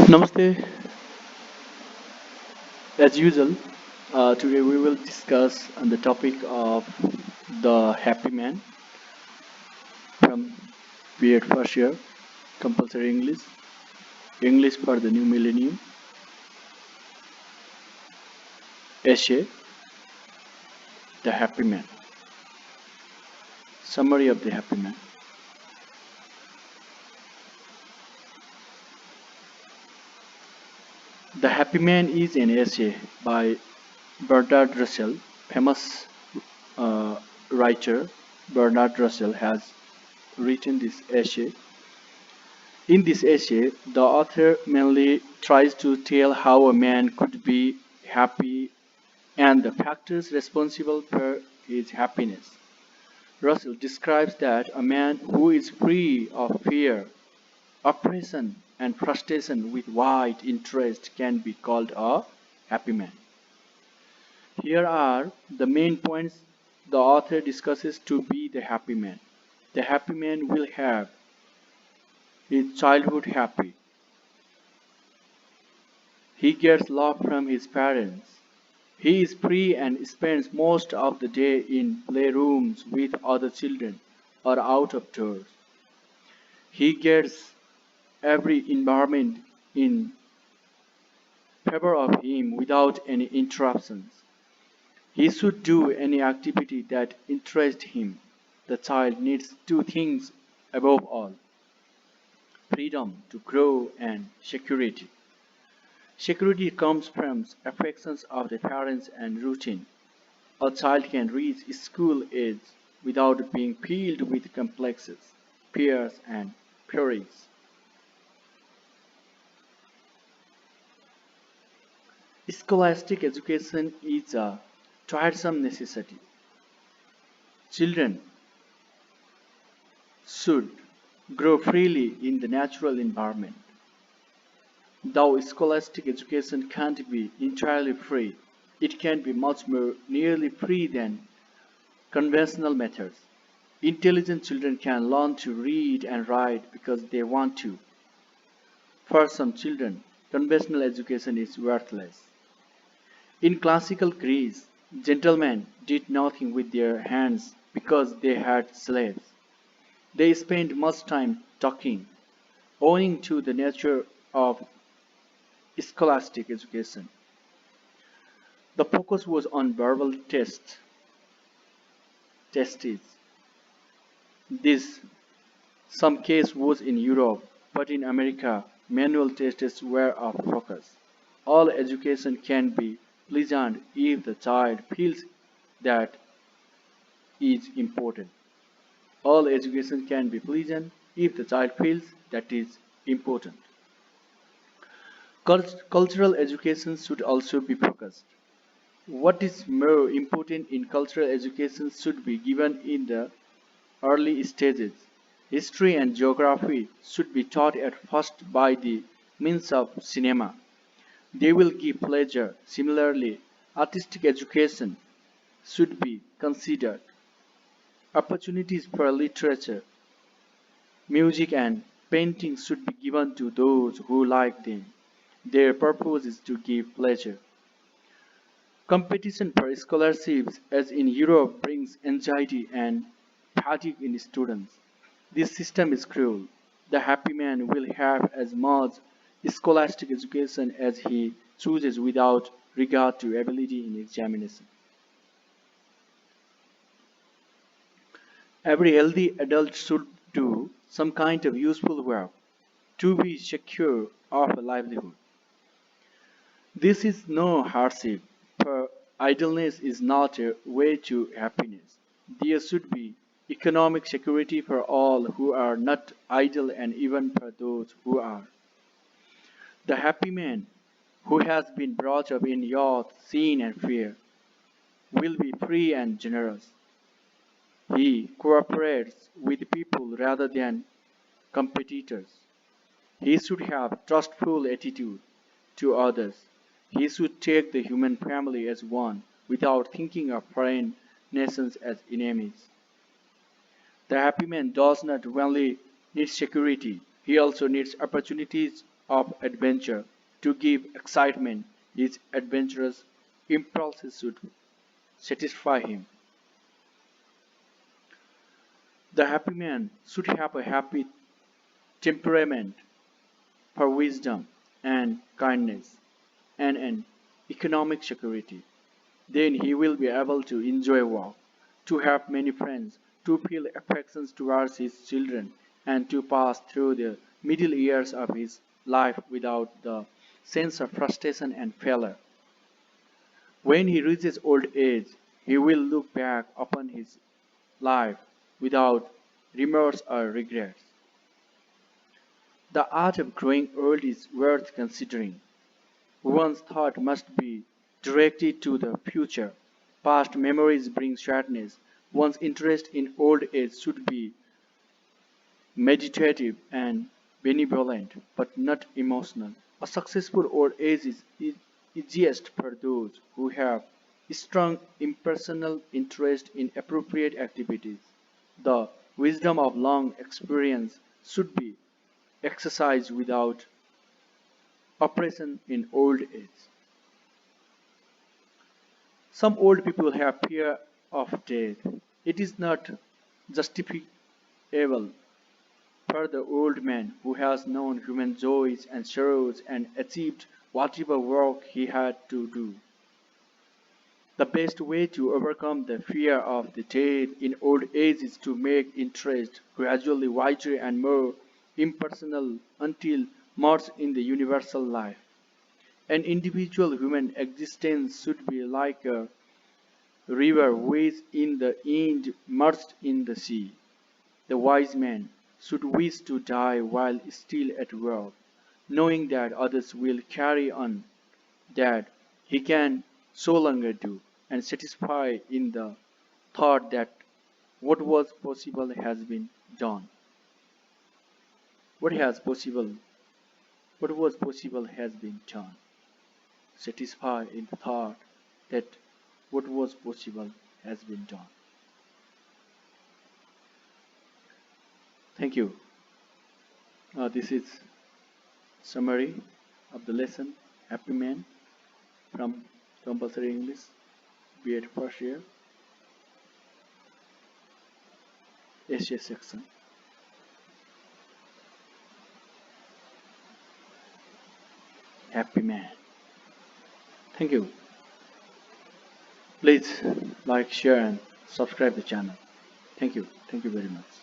Namaste. As usual, today we will discuss on the topic of the happy man from B.Ed first year, compulsory English, English for the new millennium, essay, the happy man, summary of the happy man. The Happy Man is an essay by Bernard Russell, famous writer. Bernard Russell has written this essay. In this essay, the author mainly tries to tell how a man could be happy and the factors responsible for his happiness. Russell describes that a man who is free of fear, oppression, and frustration with wide interest can be called a happy man. Here are the main points the author discusses to be the happy man. The happy man will have his childhood happy. He gets love from his parents. He is free and spends most of the day in playrooms with other children or out of doors. He gets every environment in favor of him without any interruptions. He should do any activity that interests him. The child needs two things above all: freedom to grow and security. Security comes from affections of the parents and routine. A child can reach school age without being filled with complexes, fears, and furies. Scholastic education is a tiresome necessity. Children should grow freely in the natural environment. Though scholastic education can't be entirely free, it can be much more nearly free than conventional methods. Intelligent children can learn to read and write because they want to. For some children, conventional education is worthless. In classical Greece, gentlemen did nothing with their hands because they had slaves. They spent much time talking, owing to the nature of scholastic education. The focus was on verbal tests. This some case was in Europe, but in America, manual tests were of focus. All education can be pleasant if the child feels that is important. All education can be pleasant if the child feels that is important. Cultural education should also be focused. What is more important in cultural education should be given in the early stages. History and geography should be taught at first by the means of cinema. They will give pleasure. Similarly, artistic education should be considered. Opportunities for literature, music, and painting should be given to those who like them. Their purpose is to give pleasure. Competition for scholarships, as in Europe, brings anxiety and fatigue in students. This system is cruel. The happy man will have as much scholastic education as he chooses without regard to ability in examination. Every healthy adult should do some kind of useful work to be secure of a livelihood. This is no hardship, for idleness is not a way to happiness. There should be economic security for all who are not idle and even for those who are. The happy man who has been brought up in youth, sin, and fear will be free and generous. He cooperates with people rather than competitors. He should have trustful attitude to others. He should take the human family as one without thinking of foreign nations as enemies. The happy man does not only need security, he also needs opportunities of adventure to give excitement. His adventurous impulses should satisfy him. The happy man should have a happy temperament for wisdom and kindness and an economic security. Then he will be able to enjoy work, to have many friends, to feel affections towards his children, and to pass through the middle years of his life without the sense of frustration and failure. When he reaches old age, he will look back upon his life without remorse or regrets. The art of growing old is worth considering. One's thought must be directed to the future. Past memories bring sadness. One's interest in old age should be meditative and benevolent, but not emotional. A successful old age is easiest for those who have strong impersonal interest in appropriate activities. The wisdom of long experience should be exercised without oppression in old age. Some old people have fear of death. It is not justifiable for the old man who has known human joys and sorrows and achieved whatever work he had to do. The best way to overcome the fear of the dead in old age is to make interest gradually wider and more impersonal until merged in the universal life. An individual human existence should be like a river which in the end merged in the sea. The wise man should wish to die while still at work, knowing that others will carry on that he can so longer do, and satisfied in the thought that what was possible has been done. What has possible what was possible has been done. Satisfied in the thought that what was possible has been done. Thank you. This is summary of the lesson Happy Man from Compulsory English B.Ed first year essay section. Happy Man. Thank you. Please like, share and subscribe the channel. Thank you. Thank you very much.